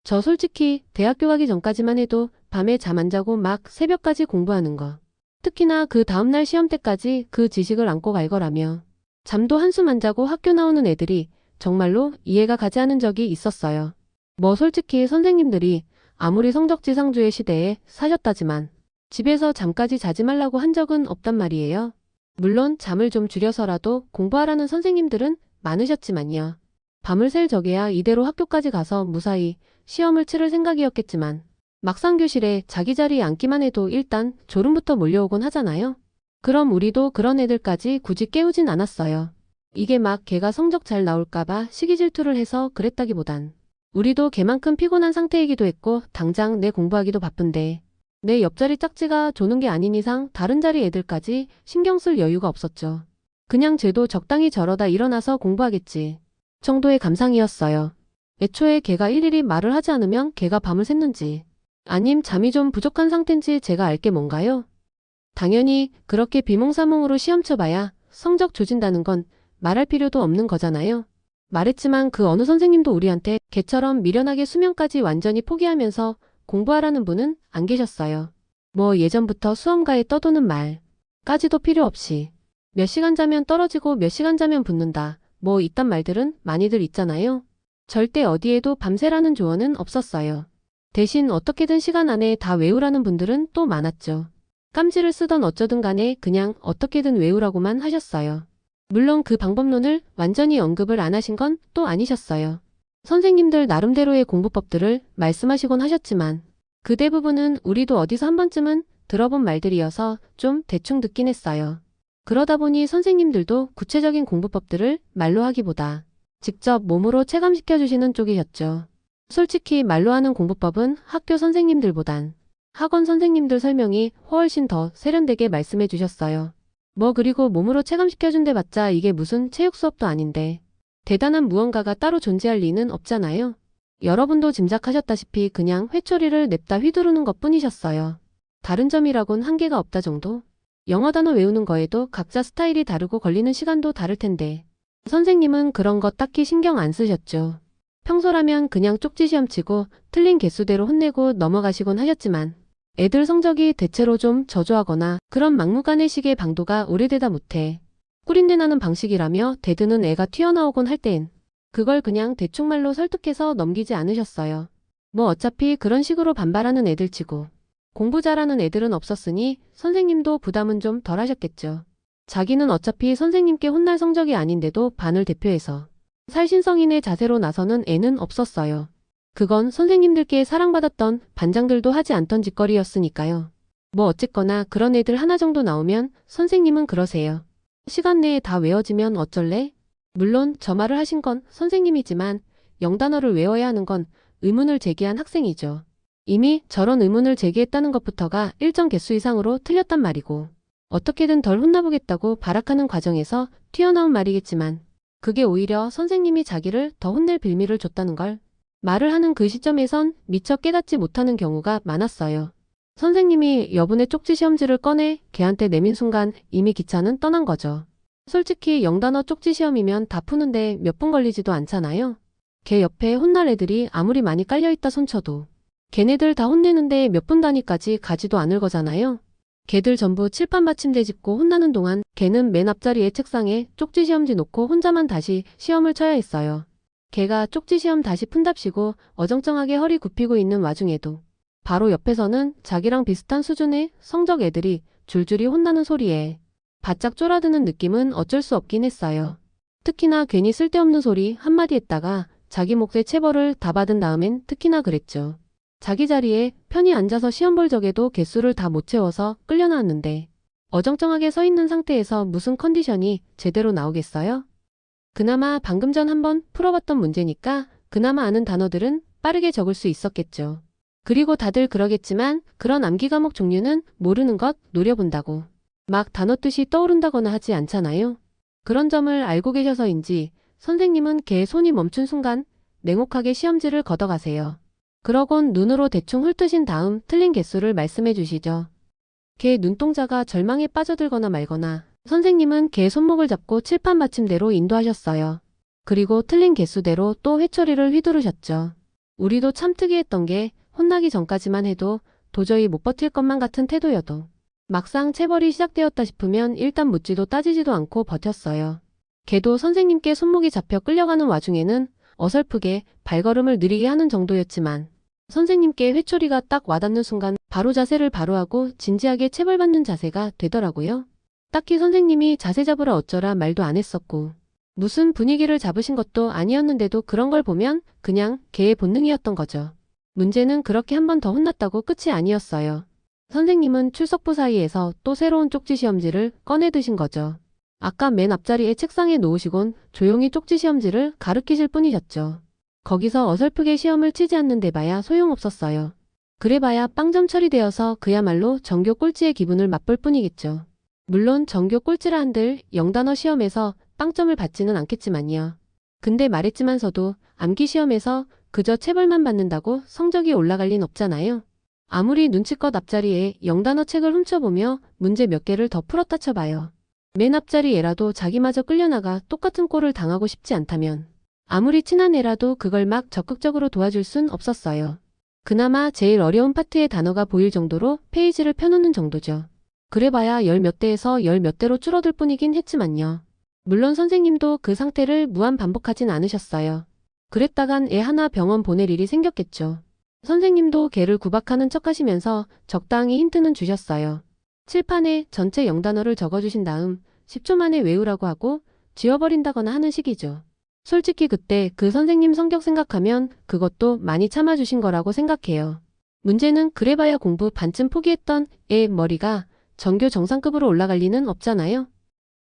저 솔직히 대학교 가기 전까지만 해도 밤에 잠 안 자고 막 새벽까지 공부하는 거. 특히나 그 다음날 시험 때까지 그 지식을 안고 갈 거라며. 잠도 한숨 안 자고 학교 나오는 애들이 정말로 이해가 가지 않은 적이 있었어요. 뭐 솔직히 선생님들이 아무리 성적지상주의 시대에 사셨다지만 집에서 잠까지 자지 말라고 한 적은 없단 말이에요. 물론 잠을 좀 줄여서라도 공부하라는 선생님들은 많으셨지만요. 밤을 샐 적에야 이대로 학교까지 가서 무사히 시험을 치를 생각이었겠지만 막상 교실에 자기 자리에 앉기만 해도 일단 졸음부터 몰려오곤 하잖아요. 그럼 우리도 그런 애들까지 굳이 깨우진 않았어요. 이게 막 걔가 성적 잘 나올까봐 시기 질투를 해서 그랬다기보단 우리도 걔만큼 피곤한 상태이기도 했고 당장 내 공부하기도 바쁜데 내 옆자리 짝지가 조는 게 아닌 이상 다른 자리 애들까지 신경 쓸 여유가 없었죠. 그냥 쟤도 적당히 저러다 일어나서 공부하겠지 정도의 감상이었어요. 애초에 걔가 일일이 말을 하지 않으면 걔가 밤을 샜는지 아님 잠이 좀 부족한 상태인지 제가 알 게 뭔가요? 당연히 그렇게 비몽사몽으로 시험 쳐봐야 성적 조진다는 건 말할 필요도 없는 거잖아요. 말했지만 그 어느 선생님도 우리한테 걔처럼 미련하게 수면까지 완전히 포기하면서 공부하라는 분은 안 계셨어요. 뭐 예전부터 수험가에 떠도는 말까지도 필요 없이 몇 시간 자면 떨어지고 몇 시간 자면 붙는다. 뭐 이딴 말들은 많이들 있잖아요. 절대 어디에도 밤새라는 조언은 없었어요. 대신 어떻게든 시간 안에 다 외우라는 분들은 또 많았죠. 깜지를 쓰던 어쩌든 간에 그냥 어떻게든 외우라고만 하셨어요. 물론 그 방법론을 완전히 언급을 안 하신 건 또 아니셨어요. 선생님들 나름대로의 공부법들을 말씀하시곤 하셨지만 그 대부분은 우리도 어디서 한 번쯤은 들어본 말들이어서 좀 대충 듣긴 했어요. 그러다 보니 선생님들도 구체적인 공부법들을 말로 하기보다 직접 몸으로 체감시켜 주시는 쪽이셨죠. 솔직히 말로 하는 공부법은 학교 선생님들보단 학원 선생님들 설명이 훨씬 더 세련되게 말씀해 주셨어요. 뭐 그리고 몸으로 체감시켜준대 봤자 이게 무슨 체육 수업도 아닌데 대단한 무언가가 따로 존재할 리는 없잖아요. 여러분도 짐작하셨다시피 그냥 회초리를 냅다 휘두르는 것 뿐이셨어요. 다른 점이라곤 한계가 없다 정도? 영어 단어 외우는 거에도 각자 스타일이 다르고 걸리는 시간도 다를 텐데 선생님은 그런 거 딱히 신경 안 쓰셨죠. 평소라면 그냥 쪽지 시험 치고 틀린 개수대로 혼내고 넘어가시곤 하셨지만 애들 성적이 대체로 좀 저조하거나 그런 막무가내식의 방도가 오래되다 못해 꿀인내 나는 방식이라며 대드는 애가 튀어나오곤 할 땐 그걸 그냥 대충말로 설득해서 넘기지 않으셨어요. 뭐 어차피 그런 식으로 반발하는 애들 치고 공부 잘하는 애들은 없었으니 선생님도 부담은 좀 덜 하셨겠죠. 자기는 어차피 선생님께 혼날 성적이 아닌데도 반을 대표해서 살신성인의 자세로 나서는 애는 없었어요. 그건 선생님들께 사랑받았던 반장들도 하지 않던 짓거리였으니까요. 뭐 어쨌거나 그런 애들 하나 정도 나오면 선생님은 그러세요. 시간 내에 다 외워지면 어쩔래? 물론 저 말을 하신 건 선생님이지만 영단어를 외워야 하는 건 의문을 제기한 학생이죠. 이미 저런 의문을 제기했다는 것부터가 일정 개수 이상으로 틀렸단 말이고 어떻게든 덜 혼나보겠다고 발악하는 과정에서 튀어나온 말이겠지만 그게 오히려 선생님이 자기를 더 혼낼 빌미를 줬다는 걸 말을 하는 그 시점에선 미처 깨닫지 못하는 경우가 많았어요. 선생님이 여분의 쪽지 시험지를 꺼내 걔한테 내민 순간 이미 기차는 떠난 거죠. 솔직히 영단어 쪽지 시험이면 다 푸는데 몇 분 걸리지도 않잖아요. 걔 옆에 혼날 애들이 아무리 많이 깔려있다 손쳐도 걔네들 다 혼내는데 몇 분 단위까지 가지도 않을 거잖아요. 걔들 전부 칠판 받침대 짚고 혼나는 동안 걔는 맨 앞자리에 책상에 쪽지 시험지 놓고 혼자만 다시 시험을 쳐야 했어요. 걔가 쪽지 시험 다시 푼답시고 어정쩡하게 허리 굽히고 있는 와중에도 바로 옆에서는 자기랑 비슷한 수준의 성적 애들이 줄줄이 혼나는 소리에 바짝 쫄아드는 느낌은 어쩔 수 없긴 했어요. 특히나 괜히 쓸데없는 소리 한마디 했다가 자기 몫의 체벌을 다 받은 다음엔 특히나 그랬죠. 자기 자리에 편히 앉아서 시험 볼 적에도 개수를 다 못 채워서 끌려나왔는데 어정쩡하게 서 있는 상태에서 무슨 컨디션이 제대로 나오겠어요? 그나마 방금 전 한번 풀어봤던 문제니까 그나마 아는 단어들은 빠르게 적을 수 있었겠죠. 그리고 다들 그러겠지만 그런 암기 과목 종류는 모르는 것 노려본다고 막 단어 뜻이 떠오른다거나 하지 않잖아요. 그런 점을 알고 계셔서인지 선생님은 걔의 손이 멈춘 순간 냉혹하게 시험지를 걷어가세요. 그러곤 눈으로 대충 훑으신 다음 틀린 개수를 말씀해 주시죠. 걔 눈동자가 절망에 빠져들거나 말거나 선생님은 걔 손목을 잡고 칠판 받침대로 인도하셨어요. 그리고 틀린 개수대로 또 회초리를 휘두르셨죠. 우리도 참 특이했던 게 혼나기 전까지만 해도 도저히 못 버틸 것만 같은 태도여도 막상 체벌이 시작되었다 싶으면 일단 묻지도 따지지도 않고 버텼어요. 걔도 선생님께 손목이 잡혀 끌려가는 와중에는 어설프게 발걸음을 느리게 하는 정도였지만 선생님께 회초리가 딱 와닿는 순간 바로 자세를 바로 하고 진지하게 체벌받는 자세가 되더라고요. 딱히 선생님이 자세 잡으라 어쩌라 말도 안 했었고 무슨 분위기를 잡으신 것도 아니었는데도 그런 걸 보면 그냥 걔의 본능이었던 거죠. 문제는 그렇게 한 번 더 혼났다고 끝이 아니었어요. 선생님은 출석부 사이에서 또 새로운 쪽지 시험지를 꺼내 드신 거죠. 아까 맨 앞자리에 책상에 놓으시곤 조용히 쪽지 시험지를 가르키실 뿐이셨죠. 거기서 어설프게 시험을 치지 않는데 봐야 소용없었어요. 그래봐야 빵점 처리되어서 그야말로 전교 꼴찌의 기분을 맛볼 뿐이겠죠. 물론 전교 꼴찌라 한들 영단어 시험에서 빵점을 받지는 않겠지만요. 근데 말했지만서도 암기 시험에서 그저 체벌만 받는다고 성적이 올라갈 린 없잖아요. 아무리 눈치껏 앞자리에 영단어 책을 훔쳐보며 문제 몇 개를 더 풀었다 쳐봐요. 맨 앞자리 애라도 자기마저 끌려나가 똑같은 꼴을 당하고 싶지 않다면 아무리 친한 애라도 그걸 막 적극적으로 도와줄 순 없었어요. 그나마 제일 어려운 파트의 단어가 보일 정도로 페이지를 펴놓는 정도죠. 그래봐야 열 몇 대에서 열 몇 대로 줄어들 뿐이긴 했지만요. 물론 선생님도 그 상태를 무한 반복하진 않으셨어요. 그랬다간 애 하나 병원 보낼 일이 생겼겠죠. 선생님도 걔를 구박하는 척 하시면서 적당히 힌트는 주셨어요. 칠판에 전체 영단어를 적어주신 다음 10초 만에 외우라고 하고 지워버린다거나 하는 식이죠. 솔직히 그때 그 선생님 성격 생각하면 그것도 많이 참아주신 거라고 생각해요. 문제는 그래봐야 공부 반쯤 포기했던 애 머리가 전교 정상급으로 올라갈 리는 없잖아요.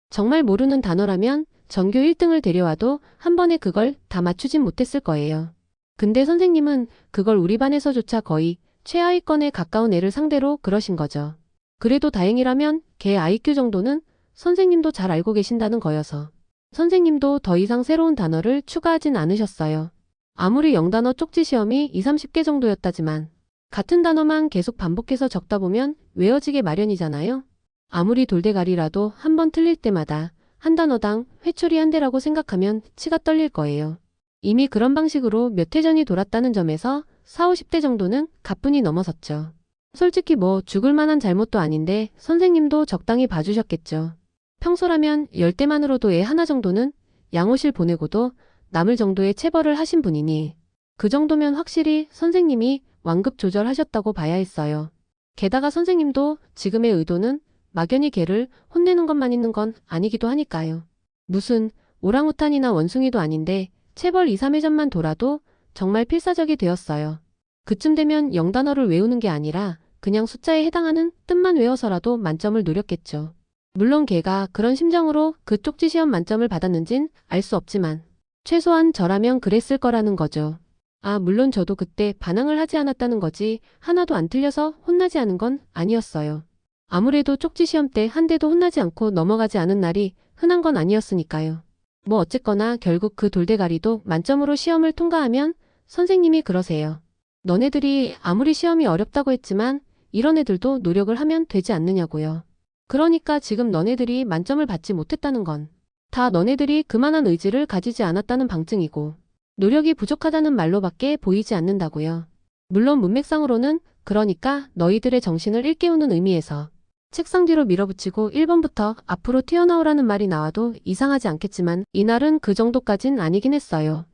정말 모르는 단어라면 전교 1등을 데려와도 한 번에 그걸 다 맞추진 못했을 거예요. 근데 선생님은 그걸 우리 반에서조차 거의 최하위권에 가까운 애를 상대로 그러신 거죠. 그래도 다행이라면 걔 IQ 정도는 선생님도 잘 알고 계신다는 거여서 선생님도 더 이상 새로운 단어를 추가하진 않으셨어요. 아무리 영단어 쪽지 시험이 20, 30개 정도였다지만 같은 단어만 계속 반복해서 적다 보면 외워지게 마련이잖아요. 아무리 돌대가리라도 한 번 틀릴 때마다 한 단어당 회초리 한 대라고 생각하면 치가 떨릴 거예요. 이미 그런 방식으로 몇 회전이 돌았다는 점에서 40, 50대 정도는 가뿐히 넘어섰죠. 솔직히 뭐 죽을 만한 잘못도 아닌데 선생님도 적당히 봐주셨겠죠. 평소라면 10대만으로도 애 하나 정도는 양호실 보내고도 남을 정도의 체벌을 하신 분이니 그 정도면 확실히 선생님이 완급 조절하셨다고 봐야 했어요. 게다가 선생님도 지금의 의도는 막연히 걔를 혼내는 것만 있는 건 아니기도 하니까요. 무슨 오랑우탄이나 원숭이도 아닌데 체벌 2, 3회전만 돌아도 정말 필사적이 되었어요. 그쯤 되면 영단어를 외우는 게 아니라 그냥 숫자에 해당하는 뜻만 외워서라도 만점을 노렸겠죠. 물론 걔가 그런 심정으로 그 쪽지 시험 만점을 받았는진 알 수 없지만 최소한 저라면 그랬을 거라는 거죠. 아, 물론 저도 그때 반항을 하지 않았다는 거지 하나도 안 틀려서 혼나지 않은 건 아니었어요. 아무래도 쪽지 시험 때 한 대도 혼나지 않고 넘어가지 않은 날이 흔한 건 아니었으니까요. 뭐 어쨌거나 결국 그 돌대가리도 만점으로 시험을 통과하면 선생님이 그러세요. 너네들이 아무리 시험이 어렵다고 했지만 이런 애들도 노력을 하면 되지 않느냐고요. 그러니까 지금 너네들이 만점을 받지 못했다는 건 다 너네들이 그만한 의지를 가지지 않았다는 방증이고 노력이 부족하다는 말로밖에 보이지 않는다고요. 물론 문맥상으로는 그러니까 너희들의 정신을 일깨우는 의미에서 책상 뒤로 밀어붙이고 1번부터 앞으로 튀어나오라는 말이 나와도 이상하지 않겠지만 이날은 그 정도까진 아니긴 했어요.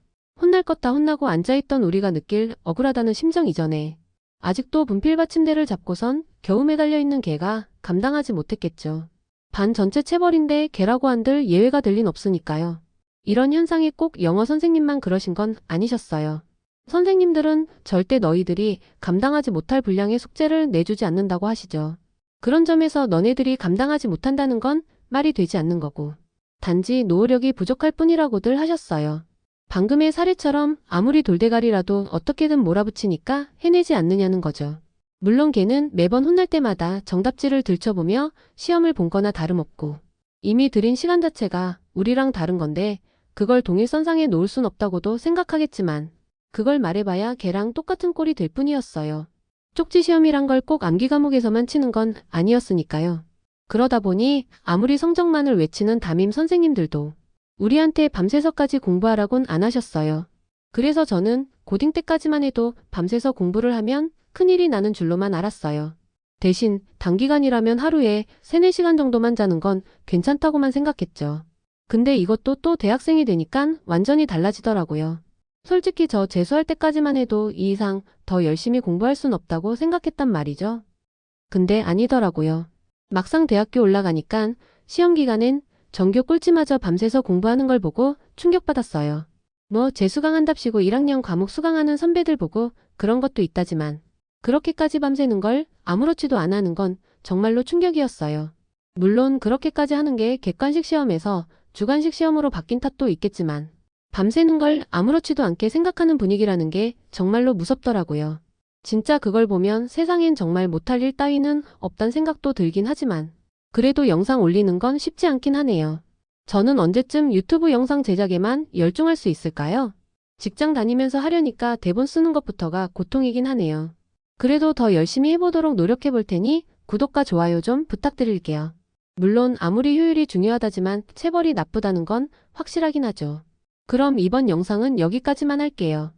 혼날 것 다 혼나고 앉아있던 우리가 느낄 억울하다는 심정 이전에 아직도 분필 받침대를 잡고선 겨우 매달려 있는 걔가 감당하지 못했겠죠. 반 전체 체벌인데 걔라고 한들 예외가 될 린 없으니까요. 이런 현상이 꼭 영어 선생님만 그러신 건 아니셨어요. 선생님들은 절대 너희들이 감당하지 못할 분량의 숙제를 내주지 않는다고 하시죠. 그런 점에서 너네들이 감당하지 못한다는 건 말이 되지 않는 거고 단지 노력이 부족할 뿐이라고들 하셨어요. 방금의 사례처럼 아무리 돌대가리라도 어떻게든 몰아붙이니까 해내지 않느냐는 거죠. 물론 걔는 매번 혼날 때마다 정답지를 들춰보며 시험을 본 거나 다름없고 이미 들인 시간 자체가 우리랑 다른 건데 그걸 동일선상에 놓을 순 없다고도 생각하겠지만 그걸 말해봐야 걔랑 똑같은 꼴이 될 뿐이었어요. 쪽지 시험이란 걸 꼭 암기 과목에서만 치는 건 아니었으니까요. 그러다 보니 아무리 성적만을 외치는 담임 선생님들도 우리한테 밤새서까지 공부하라곤 안 하셨어요. 그래서 저는 고딩 때까지만 해도 밤새서 공부를 하면 큰일이 나는 줄로만 알았어요. 대신 단기간이라면 하루에 3, 4시간 정도만 자는 건 괜찮다고만 생각했죠. 근데 이것도 또 대학생이 되니깐 완전히 달라지더라고요. 솔직히 저 재수할 때까지만 해도 이 이상 더 열심히 공부할 순 없다고 생각했단 말이죠. 근데 아니더라고요. 막상 대학교 올라가니깐 시험 기간엔 전교 꼴찌마저 밤새서 공부하는 걸 보고 충격받았어요. 뭐 재수 강한답시고 1학년 과목 수강하는 선배들 보고 그런 것도 있다지만 그렇게까지 밤새는 걸 아무렇지도 않아 하는 건 정말로 충격이었어요. 물론 그렇게까지 하는 게 객관식 시험에서 주관식 시험으로 바뀐 탓도 있겠지만 밤새는 걸 아무렇지도 않게 생각하는 분위기라는 게 정말로 무섭더라고요. 진짜 그걸 보면 세상엔 정말 못할 일 따위는 없단 생각도 들긴 하지만 그래도 영상 올리는 건 쉽지 않긴 하네요. 저는 언제쯤 유튜브 영상 제작에만 열중할 수 있을까요? 직장 다니면서 하려니까 대본 쓰는 것부터가 고통이긴 하네요. 그래도 더 열심히 해보도록 노력해 볼 테니 구독과 좋아요 좀 부탁드릴게요. 물론 아무리 효율이 중요하다지만 체벌이 나쁘다는 건 확실하긴 하죠. 그럼 이번 영상은 여기까지만 할게요.